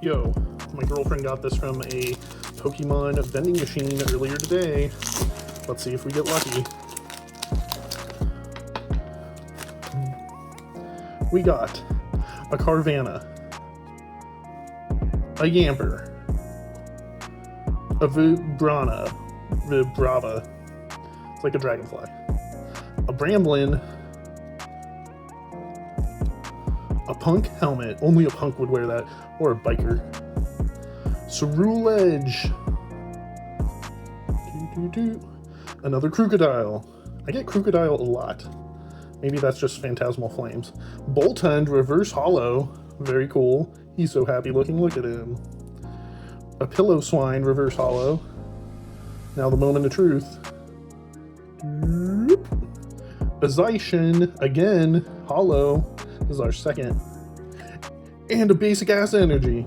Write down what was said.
Yo, my girlfriend got this from a Pokemon vending machine earlier today. Let's see if we get lucky. We got a Carvanha, a Yamper, a Vibrava, it's like a dragonfly, a Bramblin, a Punk helmet, only a Punk would wear that, or a Biker, Ceruledge, another Crocodile. I get Crocodile a lot. Maybe that's just Phantasmal Flames. Boltund Reverse Hollow, very cool. He's so happy looking, look at him. A Pillow Swine Reverse Hollow. Now the moment of truth. A Zacian, again, Hollow. This is our second. And a Basic Ass Energy.